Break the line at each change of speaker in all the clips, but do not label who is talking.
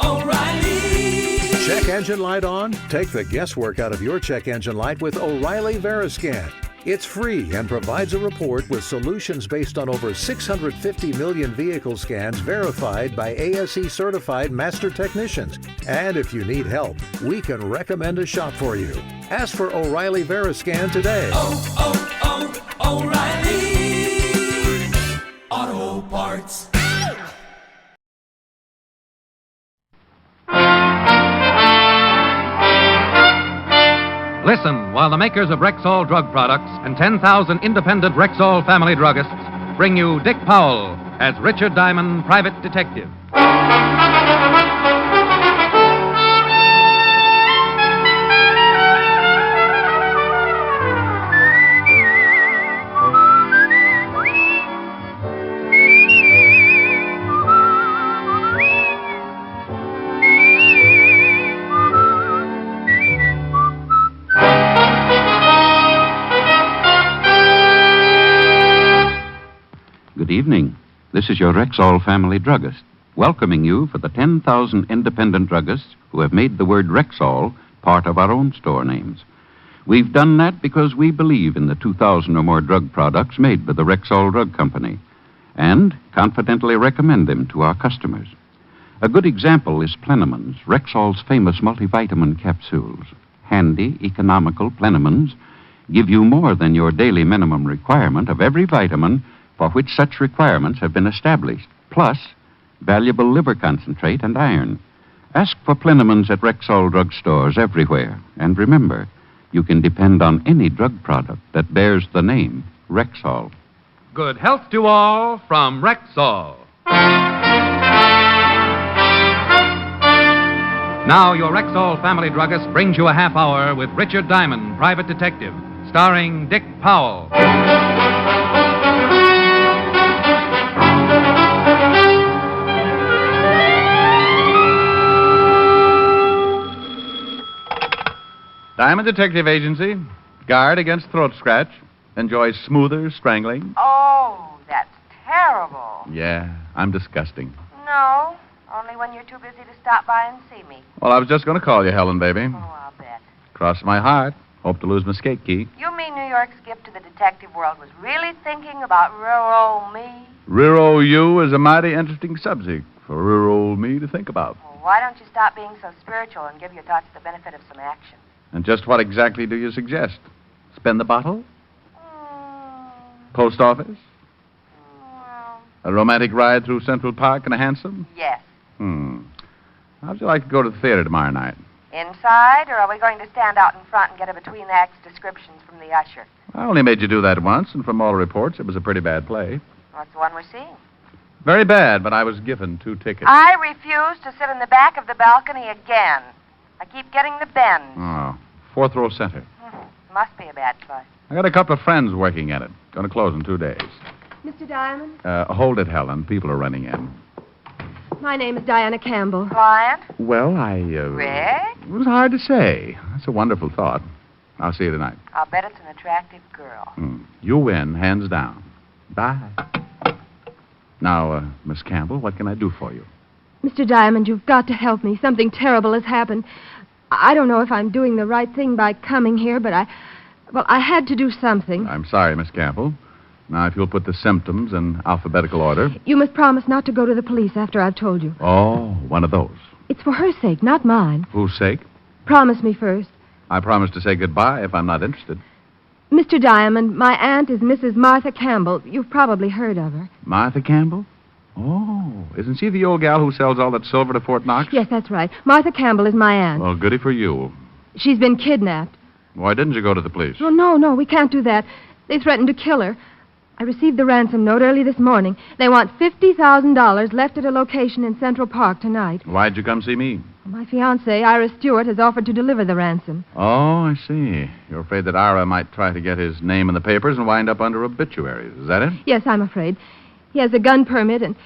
O'Reilly.
Check engine light on? Take the guesswork out of your check engine light with O'Reilly Veriscan. It's free and provides a report with solutions based on over 650 million vehicle scans verified by ASE certified master technicians. And if you need help, we can recommend a shop for you. Ask for O'Reilly Veriscan today.
O'Reilly Auto Parts.
Listen while the makers of Rexall drug products and 10,000 independent Rexall family druggists bring you Dick Powell as Richard Diamond, private detective.
Good evening. This is your Rexall family druggist, welcoming you for the 10,000 independent druggists who have made the word Rexall part of our own store names. We've done that because we believe in the 2,000 or more drug products made by the Rexall Drug Company and confidently recommend them to our customers. A good example is Plenamins, Rexall's famous multivitamin capsules. Handy, economical Plenamins give you more than your daily minimum requirement of every vitamin for which such requirements have been established, plus valuable liver concentrate and iron. Ask for Plenamins at Rexall drug stores everywhere. And remember, you can depend on any drug product that bears the name Rexall.
Good health to all from Rexall. Now your Rexall family druggist brings you a half hour with Richard Diamond, private detective, starring Dick Powell.
Diamond Detective Agency. Guard against throat scratch. Enjoys smoother strangling.
Oh, that's terrible.
Yeah, I'm disgusting.
No, only when you're too busy to stop by and see me.
Well, I was just going to call you, Helen, baby.
Oh, I'll bet.
Cross my heart. Hope to lose my skate key.
You mean New York's gift to the detective world was really thinking about rural me?
Rural you is a mighty interesting subject for rural me to think about.
Well, why don't you stop being so spiritual and give your thoughts the benefit of some action?
And just what exactly do you suggest? Spend the bottle? Post office?
Well,
A romantic ride through Central Park in a hansom?
yes.
How'd you like to go to the theater tomorrow night?
Inside, or are we going to stand out in front and get a between-acts descriptions from the usher?
I only made you do that once, and from all reports, it was a pretty bad play.
What's the one we're seeing?
Very bad, but I was given 2 tickets.
I refuse to sit in the back of the balcony again. I keep getting the bends.
Oh, 4th row center.
Must be a bad choice.
I got a couple of friends working at it. Going to close in 2 days.
Mr. Diamond?
Hold it, Helen. People are running in.
My name is Diana Campbell.
Client?
Well,
Rick?
It was hard to say. That's a wonderful thought. I'll see you tonight.
I'll bet it's an attractive girl.
You win, hands down. Bye. Now, Miss Campbell, what can I do for you?
Mr. Diamond, you've got to help me. Something terrible has happened. I don't know if I'm doing the right thing by coming here, but I had to do something.
I'm sorry, Miss Campbell. Now, if you'll put the symptoms in alphabetical order.
You must promise not to go to the police after I've told you.
Oh, one of those.
It's for her sake, not mine.
Whose sake?
Promise me first.
I promise to say goodbye if I'm not interested.
Mr. Diamond, my aunt is Mrs. Martha Campbell. You've probably heard of her.
Martha Campbell? Oh, isn't she the old gal who sells all that silver to Fort Knox?
Yes, that's right. Martha Campbell is my aunt.
Well, goody for you.
She's been kidnapped.
Why didn't you go to the police?
Oh, no, we can't do that. They threatened to kill her. I received the ransom note early this morning. They want $50,000 left at a location in Central Park tonight.
Why'd you come see me?
My fiancée, Ira Stewart, has offered to deliver the ransom.
Oh, I see. You're afraid that Ira might try to get his name in the papers and wind up under obituaries. Is that it?
Yes, I'm afraid. He has a gun permit and...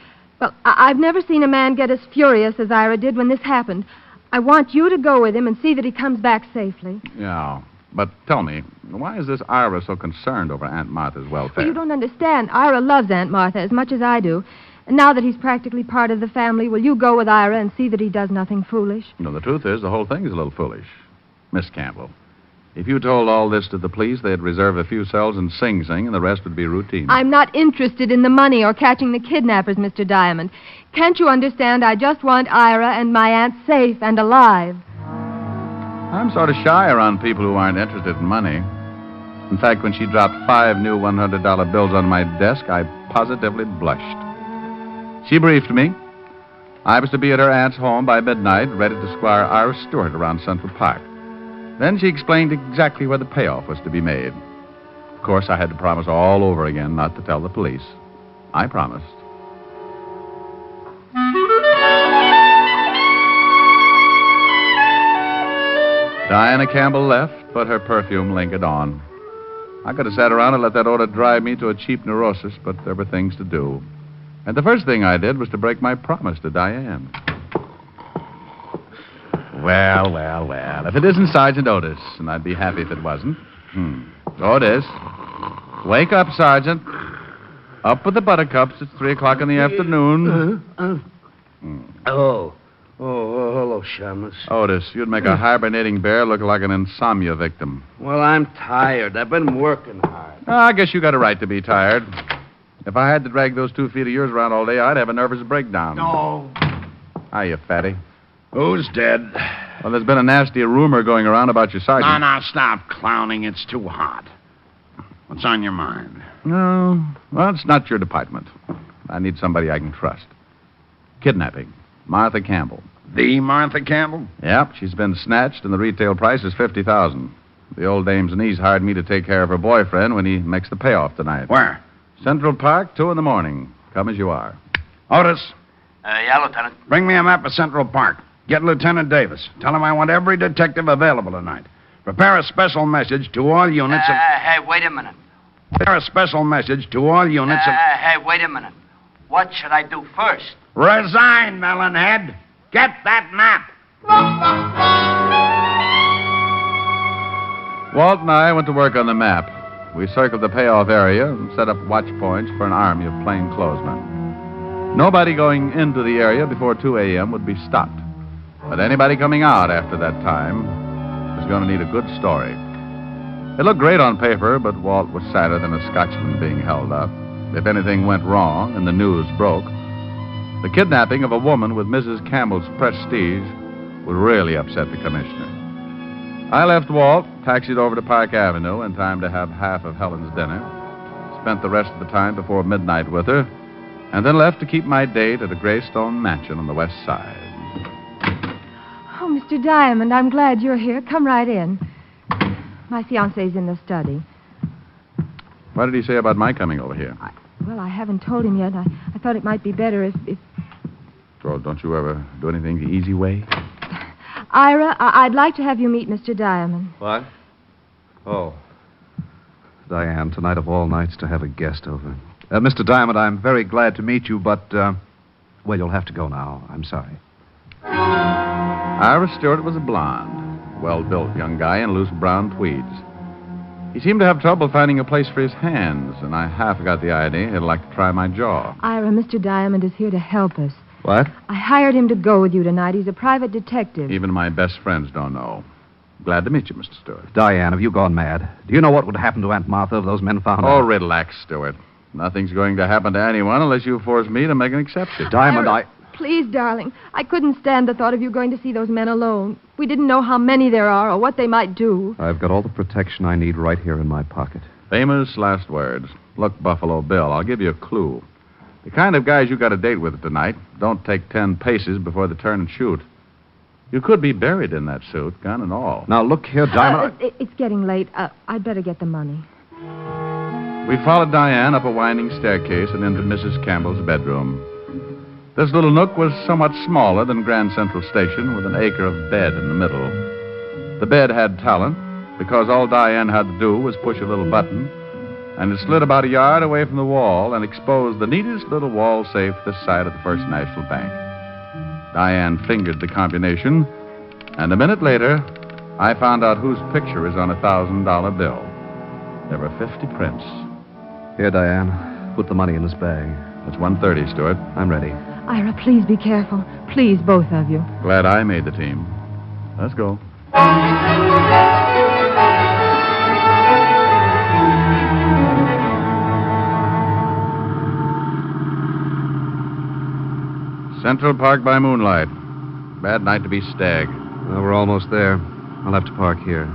Well, I've never seen a man get as furious as Ira did when this happened. I want you to go with him and see that he comes back safely.
Yeah. But tell me, why is this Ira so concerned over Aunt Martha's welfare?
Well, you don't understand. Ira loves Aunt Martha as much as I do. And now that he's practically part of the family, will you go with Ira and see that he does nothing foolish?
No, the truth is, the whole thing is a little foolish. Miss Campbell, if you told all this to the police, they'd reserve a few cells in Sing Sing, and the rest would be routine.
I'm not interested in the money or catching the kidnappers, Mr. Diamond. Can't you understand? I just want Ira and my aunt safe and alive.
I'm sort of shy around people who aren't interested in money. In fact, when she dropped 5 new $100 bills on my desk, I positively blushed. She briefed me. I was to be at her aunt's home by midnight, ready to squire Ira Stewart around Central Park. Then she explained exactly where the payoff was to be made. Of course, I had to promise all over again not to tell the police. I promised. Diana Campbell left, but her perfume lingered on. I could have sat around and let that odor drive me to a cheap neurosis, but there were things to do. And the first thing I did was to break my promise to Diane. Well. If it isn't Sergeant Otis, and I'd be happy if it wasn't. Otis. Wake up, Sergeant. Up with the buttercups. It's 3 o'clock in the afternoon.
Oh, hello, Shamus.
Otis, you'd make a hibernating bear look like an insomnia victim.
Well, I'm tired. I've been working hard.
I guess you got a right to be tired. If I had to drag those 2 feet of yours around all day, I'd have a nervous breakdown.
No.
Hiya, fatty.
Who's dead?
Well, there's been a nasty rumor going around about your sergeant.
No, stop clowning. It's too hot. What's on your mind?
No. Well, it's not your department. I need somebody I can trust. Kidnapping. Martha Campbell.
The Martha Campbell?
Yep, she's been snatched, and the retail price is $50,000. The old dame's niece hired me to take care of her boyfriend when he makes the payoff tonight.
Where?
Central Park, 2 in the morning. Come as you are.
Otis,
Yeah, Lieutenant.
bring me a map of Central Park. Get Lieutenant Davis. Tell him I want every detective available tonight. Prepare a special message to all units of...
Hey, wait a minute.
Prepare a special message to all units of...
Hey, wait a minute. What should I do first?
Resign, Melonhead. Get that map.
Walt and I went to work on the map. We circled the payoff area and set up watch points for an army of plainclothesmen. Nobody going into the area before 2 a.m. would be stopped. But anybody coming out after that time was going to need a good story. It looked great on paper, but Walt was sadder than a Scotchman being held up. If anything went wrong and the news broke, the kidnapping of a woman with Mrs. Campbell's prestige would really upset the commissioner. I left Walt, taxied over to Park Avenue in time to have half of Helen's dinner, spent the rest of the time before midnight with her, and then left to keep my date at a graystone mansion on the west side.
Oh, Mr. Diamond, I'm glad you're here. Come right in. My fiancé's in the study.
What did he say about my coming over here?
Well, I haven't told him yet. I thought it might be better if...
Well, don't you ever do anything the easy way?
Ira, I'd like to have you meet Mr. Diamond.
What? Oh. Diane, tonight of all nights to have a guest over. Mr. Diamond, I'm very glad to meet you, but, well, you'll have to go now. I'm sorry.
Ira Stewart was a blonde, well-built young guy in loose brown tweeds. He seemed to have trouble finding a place for his hands, and I half got the idea he'd like to try my jaw.
Ira, Mr. Diamond is here to help us.
What?
I hired him to go with you tonight. He's a private detective.
Even my best friends don't know. Glad to meet you, Mr. Stewart.
Diane, have you gone mad? Do you know what would happen to Aunt Martha if those men found
Oh,
out?
relax, Stewart. Nothing's going to happen to anyone unless you force me to make an exception.
Diamond,
Ira, please, darling. I couldn't stand the thought of you going to see those men alone. We didn't know how many there are or what they might do.
I've got all the protection I need right here in my pocket.
Famous last words. Look, Buffalo Bill, I'll give you a clue. The kind of guys you got a date with tonight don't take 10 paces before they turn and shoot. You could be buried in that suit, gun and all.
Now, look here, Diamond.
It's getting late. I'd better get the money.
We followed Diane up a winding staircase and into Mrs. Campbell's bedroom. This little nook was somewhat smaller than Grand Central Station, with an acre of bed in the middle. The bed had talent, because all Diane had to do was push a little button, and it slid about a yard away from the wall and exposed the neatest little wall safe this side of the First National Bank. Diane fingered the combination, and a minute later, I found out whose picture is on a $1,000 bill. There were 50 prints.
Here, Diane. Put the money in this bag.
It's 1:30, Stuart.
I'm ready.
Ira, please be careful. Please, both of you.
Glad I made the team. Let's go. Central Park by moonlight. Bad night to be stag.
Well, we're almost there. I'll have to park here.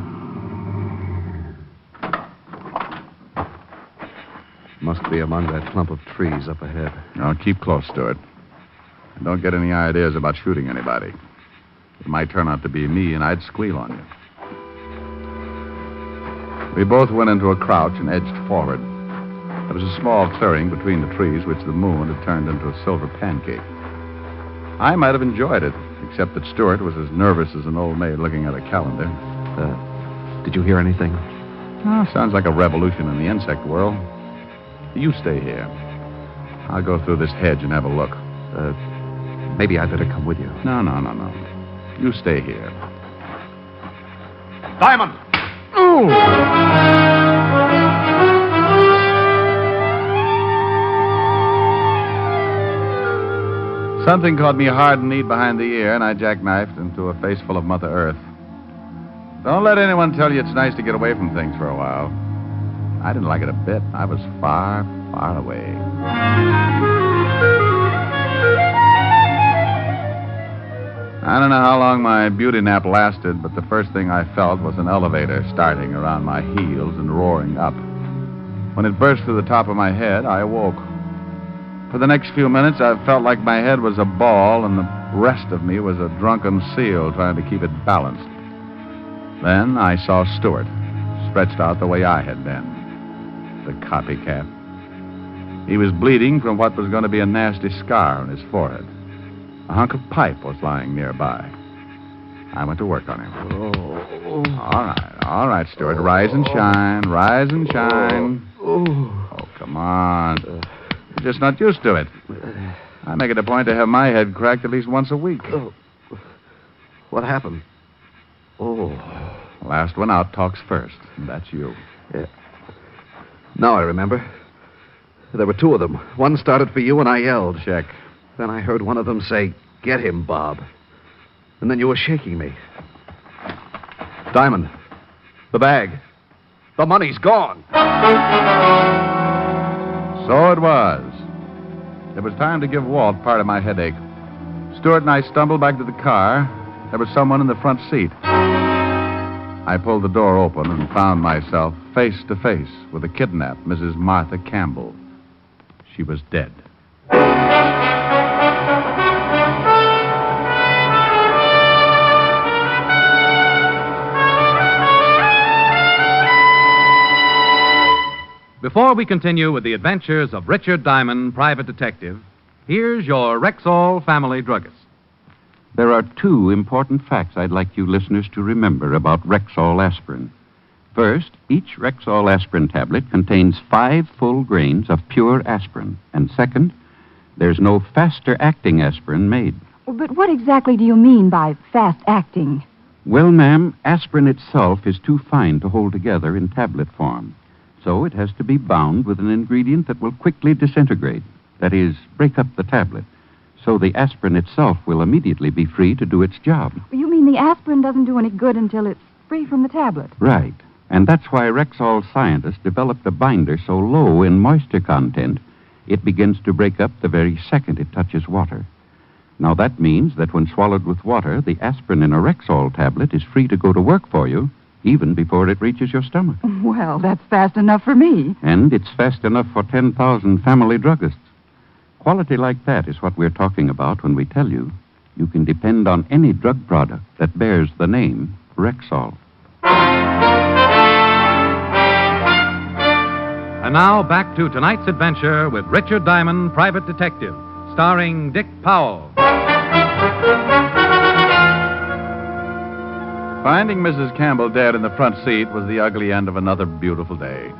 Must be among that clump of trees up ahead.
Now, keep close, Stuart. And don't get any ideas about shooting anybody. It might turn out to be me, and I'd squeal on you. We both went into a crouch and edged forward. There was a small clearing between the trees, which the moon had turned into a silver pancake. I might have enjoyed it, except that Stuart was as nervous as an old maid looking at a calendar.
Did you hear anything?
Oh, sounds like a revolution in the insect world. You stay here. I'll go through this hedge and have a look.
Maybe I'd better come with you.
No. You stay here.
Diamond!
Something caught me hard and neat behind the ear, and I jackknifed into a face full of Mother Earth. Don't let anyone tell you it's nice to get away from things for a while. I didn't like it a bit. I was far, far away. I don't know how long my beauty nap lasted, but the first thing I felt was an elevator starting around my heels and roaring up. When it burst through the top of my head, I awoke. For the next few minutes, I felt like my head was a ball and the rest of me was a drunken seal trying to keep it balanced. Then I saw Stuart, stretched out the way I had been. The copycat. He was bleeding from what was going to be a nasty scar on his forehead. A hunk of pipe was lying nearby. I went to work on him. All right, Stuart. Rise and shine. Oh, come on. You're just not used to it. I make it a point to have my head cracked at least once a week.
What happened?
Last one out talks first. That's you.
Yeah. Now I remember. There were two of them. One started for you, and I yelled.
Check.
Then I heard one of them say, "Get him, Bob." And then you were shaking me. Diamond. The bag. The money's gone.
So it was. It was time to give Walt part of my headache. Stuart and I stumbled back to the car. There was someone in the front seat. I pulled the door open and found myself face to face with the kidnapped Mrs. Martha Campbell. She was dead.
Before we continue with the adventures of Richard Diamond, private detective, here's your Rexall family druggist.
There are two important facts I'd like you listeners to remember about Rexall aspirin. First, each Rexall aspirin tablet contains 5 full grains of pure aspirin. And second, there's no faster-acting aspirin made.
But what exactly do you mean by fast-acting?
Well, ma'am, aspirin itself is too fine to hold together in tablet form. So it has to be bound with an ingredient that will quickly disintegrate. That is, break up the tablet. So the aspirin itself will immediately be free to do its job.
You mean the aspirin doesn't do any good until it's free from the tablet?
Right. And that's why Rexall scientists developed a binder so low in moisture content, it begins to break up the very second it touches water. Now that means that when swallowed with water, the aspirin in a Rexall tablet is free to go to work for you, even before it reaches your stomach.
Well, that's fast enough for me.
And it's fast enough for 10,000 family druggists. Quality like that is what we're talking about when we tell you you can depend on any drug product that bears the name Rexall.
And now back to tonight's adventure with Richard Diamond, private detective, starring Dick Powell.
Finding Mrs. Campbell dead in the front seat was the ugly end of another beautiful day.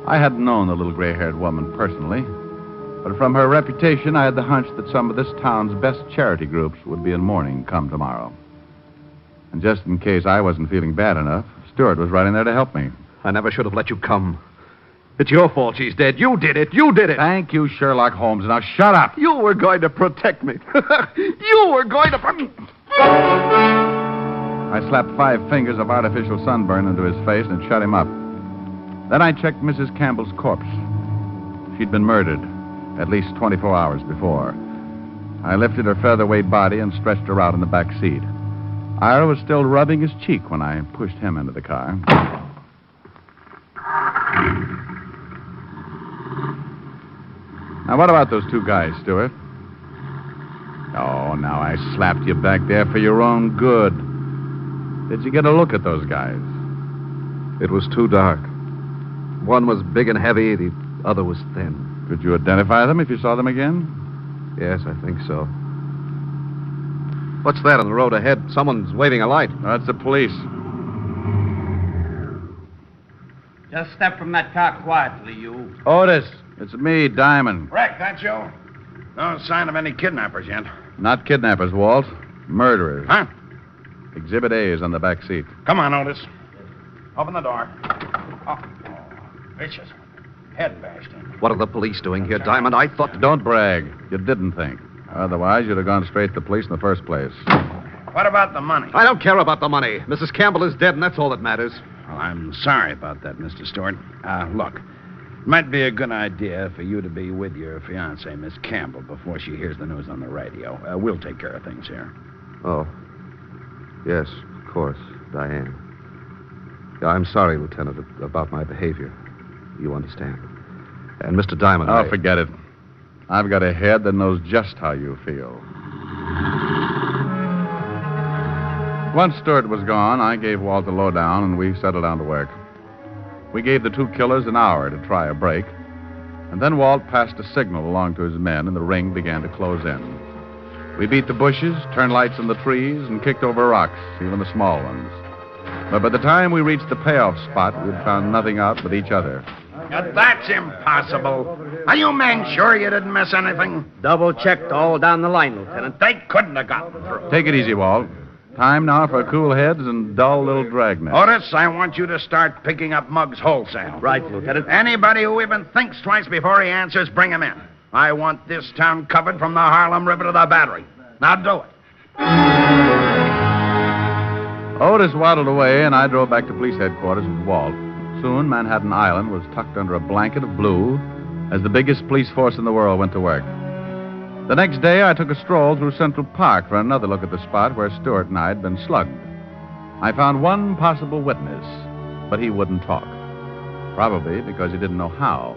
I hadn't known the little gray-haired woman personally, but from her reputation, I had the hunch that some of this town's best charity groups would be in mourning come tomorrow. And just in case I wasn't feeling bad enough, Stuart was right in there to help me.
I never should have let you come. It's your fault she's dead. You did it. You did it.
Thank you, Sherlock Holmes. Now shut up.
You were going to protect me. You were going to...
I slapped 5 fingers of artificial sunburn into his face and shut him up. Then I checked Mrs. Campbell's corpse. She'd been murdered at least 24 hours before. I lifted her featherweight body and stretched her out in the back seat. Ira was still rubbing his cheek when I pushed him into the car. Now, what about those 2 guys, Stuart? Oh, now I slapped you back there for your own good. Did you get a look at those guys?
It was too dark. One was big and heavy, the other was thin.
Could you identify them if you saw them again?
Yes, I think so. What's that on the road ahead? Someone's waving a light.
That's the police.
Just step from that car quietly, you.
Otis, it's me, Diamond.
Rick, that's you? No sign of any kidnappers yet.
Not kidnappers, Walt. Murderers.
Huh?
Exhibit A is on the back seat.
Come on, Otis. Open the door. Oh, vicious. Head bashed in.
What are the police doing here, Diamond? I thought...
Don't brag. You didn't think. Otherwise, you'd have gone straight to the police in the first place.
What about the money?
I don't care about the money. Mrs. Campbell is dead, and that's all that matters.
Well, I'm sorry about that, Mr. Stewart. Look, it might be a good idea for you to be with your fiancée, Miss Campbell, before she hears the news on the radio. We'll take care of things here.
Oh. Yes, of course, Diane. Yeah, I'm sorry, Lieutenant, about my behavior. You understand. And Mr. Diamond,
Oh, forget it. I've got a head that knows just how you feel. Once Stewart was gone, I gave Walt the lowdown, and we settled down to work. We gave the 2 killers an hour to try a break, and then Walt passed a signal along to his men, and the ring began to close in. We beat the bushes, turned lights on the trees, and kicked over rocks, even the small ones. But by the time we reached the payoff spot, we'd found nothing out but each other.
Now, that's impossible. Are you men sure you didn't miss anything?
Double-checked all down the line, Lieutenant.
They couldn't have gotten through.
Take it easy, Walt. Time now for cool heads and dull little dragnets.
Otis, I want you to start picking up mugs wholesale.
Right, Lieutenant.
Anybody who even thinks twice before he answers, bring him in. I want this town covered from the Harlem River to the Battery. Now do it.
Otis waddled away, and I drove back to police headquarters with Walt. Soon, Manhattan Island was tucked under a blanket of blue as the biggest police force in the world went to work. The next day, I took a stroll through Central Park for another look at the spot where Stewart and I had been slugged. I found one possible witness, but he wouldn't talk. Probably because he didn't know how.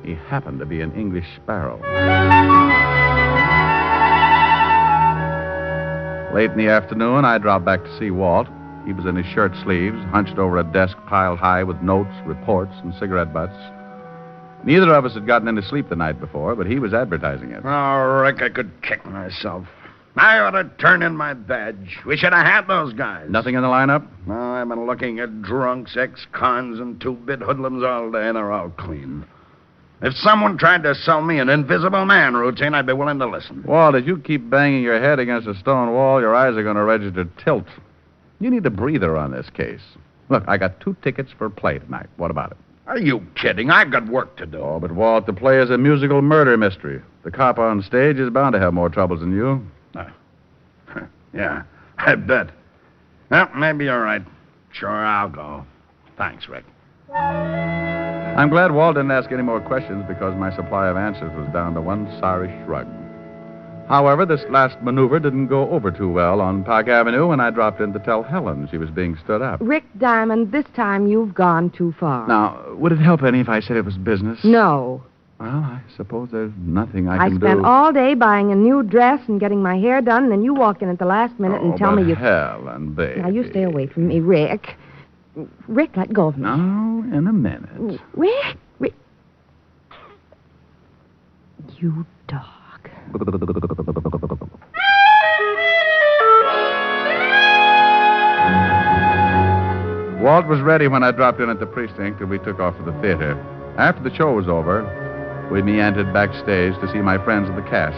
He happened to be an English sparrow. Late in the afternoon, I dropped back to see Walt. He was in his shirt sleeves, hunched over a desk piled high with notes, reports, and cigarette butts. Neither of us had gotten any sleep the night before, but he was advertising it.
Oh, Rick, I could kick myself. I ought to turn in my badge. We should have had those guys.
Nothing in the lineup?
No, I've been looking at drunks, ex-cons, and 2-bit hoodlums all day, and they're all clean. If someone tried to sell me an invisible man routine, I'd be willing to listen.
Walt, if you keep banging your head against a stone wall, your eyes are going to register tilt. You need a breather on this case. Look, I got 2 tickets for a play tonight. What about it?
Are you kidding? I've got work to do.
Oh, but Walt, the play is a musical murder mystery. The cop on stage is bound to have more troubles than you.
Yeah, I bet. Well, maybe you're right. Sure, I'll go. Thanks, Rick.
I'm glad Walt didn't ask any more questions because my supply of answers was down to one sorry shrug. However, this last maneuver didn't go over too well on Park Avenue when I dropped in to tell Helen she was being stood up.
Rick Diamond, this time you've gone too far.
Now, would it help any if I said it was business?
No.
Well, I suppose there's nothing I can do.
I spent all day buying a new dress and getting my hair done, and then you walk in at the last minute and tell me you...
Helen, baby.
Now, you stay away from me, Rick. Rick, let go of me.
No, in a minute.
Rick. You dog.
Walt was ready when I dropped in at the precinct and we took off to the theater. After the show was over, we meandered backstage to see my friends of the cast.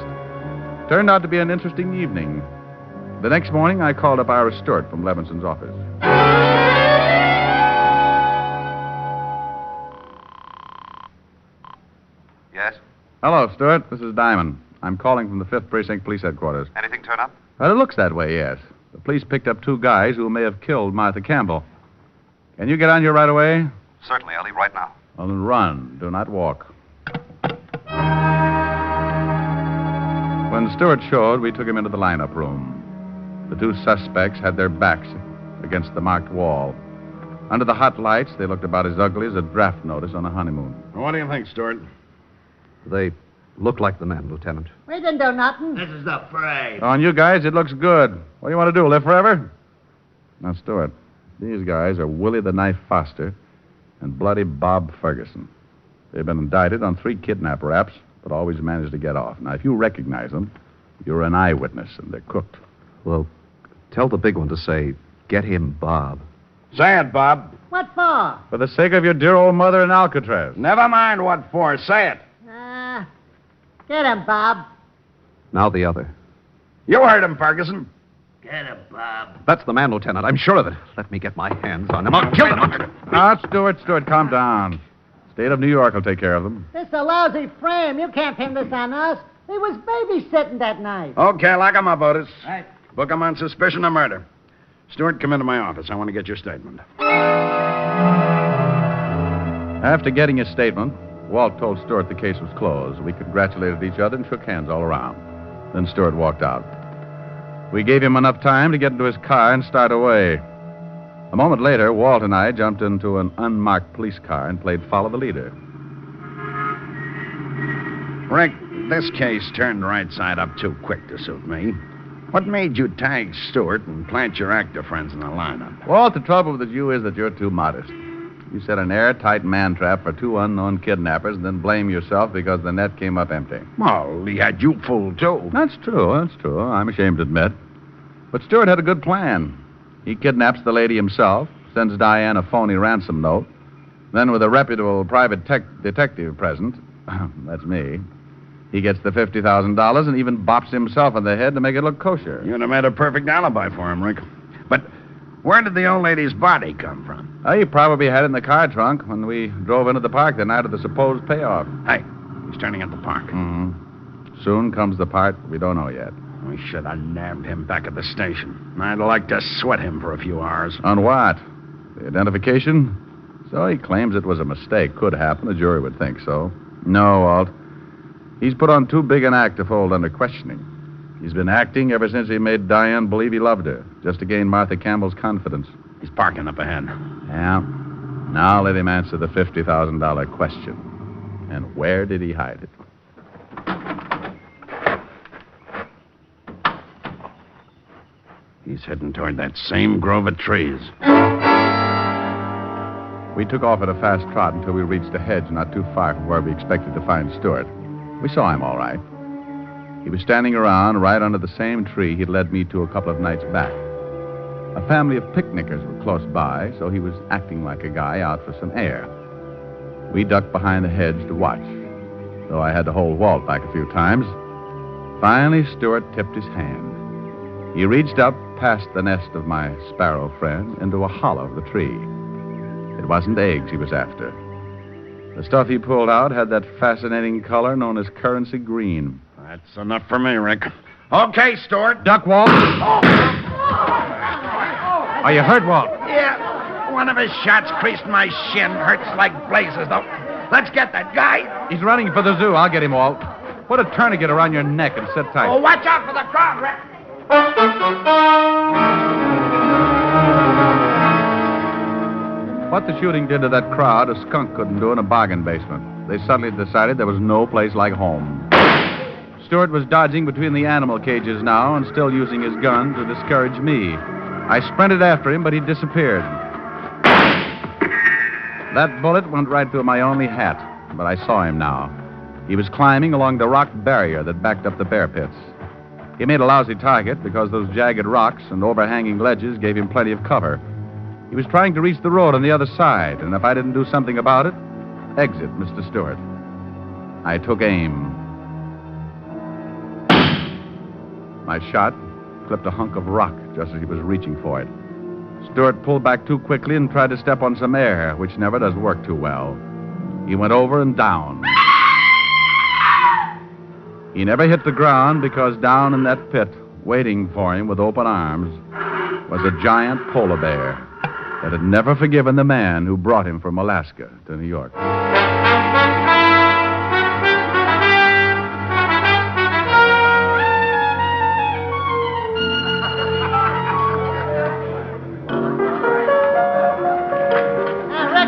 Turned out to be an interesting evening. The next morning, I called up Ira Stewart from Levinson's office. Hello, Stewart. This is Diamond. I'm calling from the 5th Precinct Police Headquarters.
Anything turn up?
Well, it looks that way, yes. The police picked up 2 guys who may have killed Martha Campbell. Can you get on here right away?
Certainly. I'll leave right now.
Well, then run. Do not walk. When Stewart showed, we took him into the lineup room. The 2 suspects had their backs against the marked wall. Under the hot lights, they looked about as ugly as a draft notice on a honeymoon.
What do you think, Stewart?
They look like the men, Lieutenant.
We didn't do nothing. This is the parade.
On you guys, it looks good. What do you want to do, live forever? Now, Stewart, these guys are Willie the Knife Foster and Bloody Bob Ferguson. They've been indicted on 3 kidnap raps, but always managed to get off. Now, if you recognize them, you're an eyewitness, and they're cooked.
Well, tell the big one to say, get him Bob.
Say it, Bob.
What for?
For the sake of your dear old mother in Alcatraz.
Never mind what for. Say it.
Get him, Bob.
Now the other.
You heard him, Ferguson.
Get him, Bob.
That's the man, Lieutenant. I'm sure of it. Let me get my hands on him. I'll kill him.
Now, Stewart, calm down. State of New York will take care of them.
This is a lousy frame. You can't pin this on us. He was babysitting that night.
Okay, lock him up, Otis.
Right.
Book him on suspicion of murder. Stewart, come into my office. I want to get your statement.
After getting his statement, Walt told Stewart the case was closed. We congratulated each other and shook hands all around. Then Stewart walked out. We gave him enough time to get into his car and start away. A moment later, Walt and I jumped into an unmarked police car and played Follow the Leader.
Rick, this case turned right side up too quick to suit me. What made you tag Stewart and plant your actor friends in the lineup?
Walt, the trouble with you is that you're too modest. You set an airtight man trap for 2 unknown kidnappers and then blame yourself because the net came up empty.
Well, he had you fooled, too.
That's true. I'm ashamed to admit. But Stewart had a good plan. He kidnaps the lady himself, sends Diane a phony ransom note. Then, with a reputable private detective present, that's me, he gets the $50,000 and even bops himself on the head to make it look kosher.
You'd have made a perfect alibi for him, Rick. But where did the old lady's body come from?
He probably had it in the car trunk when we drove into the park the night of the supposed payoff.
Hey, he's turning at the park.
Mm-hmm. Soon comes the part we don't know yet.
We should have nabbed him back at the station. I'd like to sweat him for a few hours.
On what? The identification? So he claims it was a mistake. Could happen. The jury would think so. No, Walt. He's put on too big an act to fold under questioning. He's been acting ever since he made Diane believe he loved her, just to gain Martha Campbell's confidence.
He's parking up ahead.
Yeah. Now let him answer the $50,000 question. And where did he hide it?
He's heading toward that same grove of trees.
We took off at a fast trot until we reached a hedge not too far from where we expected to find Stewart. We saw him all right. He was standing around right under the same tree he'd led me to a couple of nights back. A family of picnickers were close by, so he was acting like a guy out for some air. We ducked behind the hedge to watch, though I had to hold Walt back a few times. Finally, Stewart tipped his hand. He reached up past the nest of my sparrow friend into a hollow of the tree. It wasn't eggs he was after. The stuff he pulled out had that fascinating color known as currency green.
That's enough for me, Rick. Okay, Stewart.
Duck, Walt. Are you hurt, Walt?
Yeah. One of his shots creased my shin. Hurts like blazes, though. Let's get that guy.
He's running for the zoo. I'll get him, Walt. Put a tourniquet around your neck and sit tight.
Oh, watch out for the crowd, Rick.
What the shooting did to that crowd, a skunk couldn't do in a bargain basement. They suddenly decided there was no place like home. Stewart was dodging between the animal cages now and still using his gun to discourage me. I sprinted after him, but he disappeared. That bullet went right through my only hat, but I saw him now. He was climbing along the rock barrier that backed up the bear pits. He made a lousy target because those jagged rocks and overhanging ledges gave him plenty of cover. He was trying to reach the road on the other side, and if I didn't do something about it, exit Mr. Stewart. I took aim. My shot clipped a hunk of rock just as he was reaching for it. Stewart pulled back too quickly and tried to step on some air, which never does work too well. He went over and down. He never hit the ground because down in that pit, waiting for him with open arms, was a giant polar bear that had never forgiven the man who brought him from Alaska to New York.
Rick,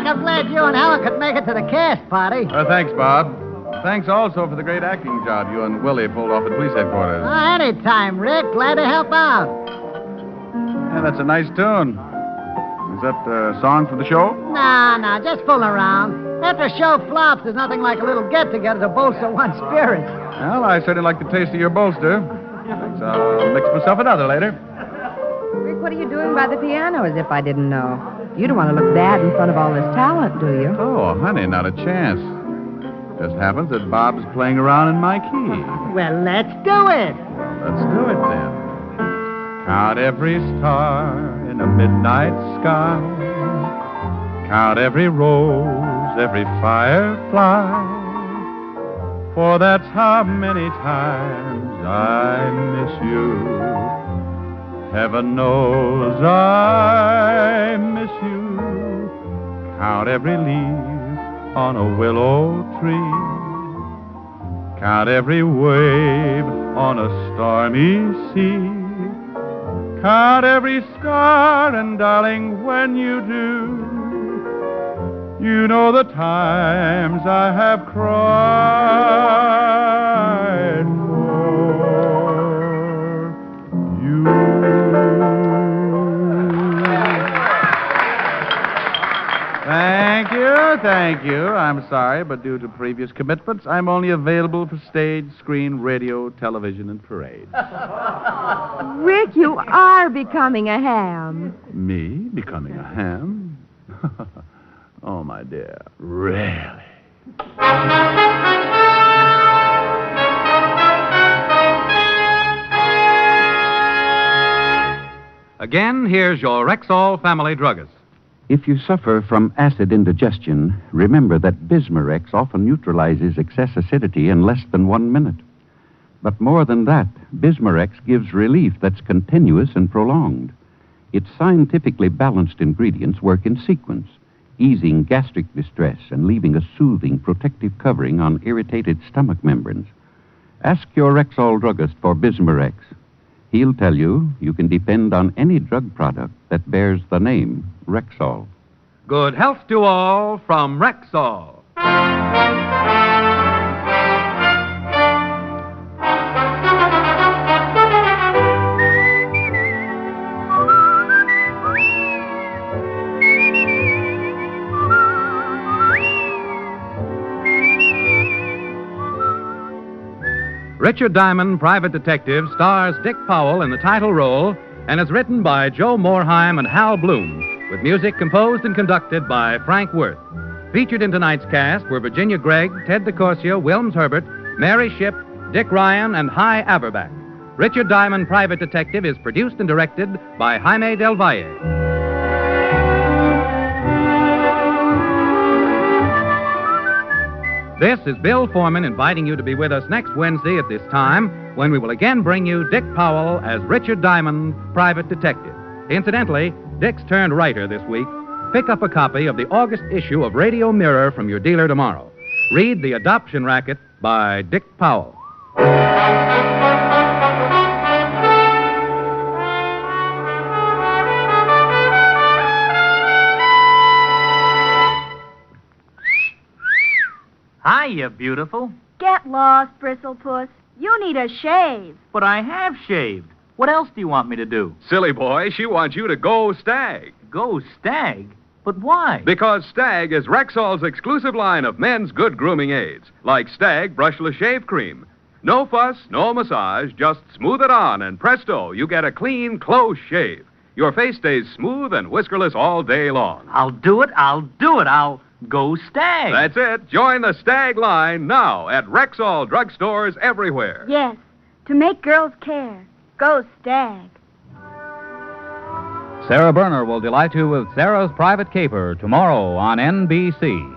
I'm glad you and Helen could make it to the cast party.
Thanks, Bob. Thanks also for the great acting job you and Willie pulled off at police headquarters.
Anytime, Rick. Glad to help out.
Yeah, that's a nice tune. Is that a song for the show?
Nah, just fooling around. After a show flops, there's nothing like a little get-together to bolster one's spirits.
Well, I certainly like the taste of your bolster. Thanks, I'll mix myself another later.
Rick, what are you doing by the piano as if I didn't know? You don't want to look bad in front of all this talent, do you?
Oh, honey, not a chance. Just happens that Bob's playing around in my key.
Well, let's do it.
Let's do it then. Count every star in a midnight sky. Count every rose, every firefly. For that's how many times I miss you. Heaven knows I miss you. Count every leaf on a willow tree. Count every wave on a stormy sea. Count every scar, and darling, when you do, you know the times I have cried for you. Thank you. I'm sorry, but due to previous commitments, I'm only available for stage, screen, radio, television, and parade.
Rick, you are becoming a ham.
Me? Becoming a ham? Oh, my dear. Really?
Again, here's your Rexall family druggist.
If you suffer from acid indigestion, remember that Bismarex often neutralizes excess acidity in less than 1 minute. But more than that, Bismarex gives relief that's continuous and prolonged. Its scientifically balanced ingredients work in sequence, easing gastric distress and leaving a soothing, protective covering on irritated stomach membranes. Ask your Rexall druggist for Bismarex. He'll tell you can depend on any drug product that bears the name Rexall.
Good health to all from Rexall. Richard Diamond, Private Detective, stars Dick Powell in the title role and is written by Joe Morheim and Hal Bloom, with music composed and conducted by Frank Worth. Featured in tonight's cast were Virginia Gregg, Ted DeCorsia, Wilms Herbert, Mary Shipp, Dick Ryan, and Hy Averback. Richard Diamond, Private Detective is produced and directed by Jaime Del Valle. This is Bill Foreman inviting you to be with us next Wednesday at this time when we will again bring you Dick Powell as Richard Diamond, Private Detective. Incidentally, Dick's turned writer this week. Pick up a copy of the August issue of Radio Mirror from your dealer tomorrow. Read The Adoption Racket by Dick Powell.
Hiya, beautiful.
Get lost, Bristlepuss. You need a shave.
But I have shaved. What else do you want me to do?
Silly boy, she wants you to go Stag.
Go Stag? But why?
Because Stag is Rexall's exclusive line of men's good grooming aids, like Stag Brushless Shave Cream. No fuss, no massage, just smooth it on, and presto, you get a clean, close shave. Your face stays smooth and whiskerless all day long.
I'll do it. I'll go Stag.
That's it. Join the Stag line now at Rexall drugstores everywhere.
Yes, to make girls care. Go Stag.
Sarah Berner will delight you with Sarah's Private Caper tomorrow on NBC.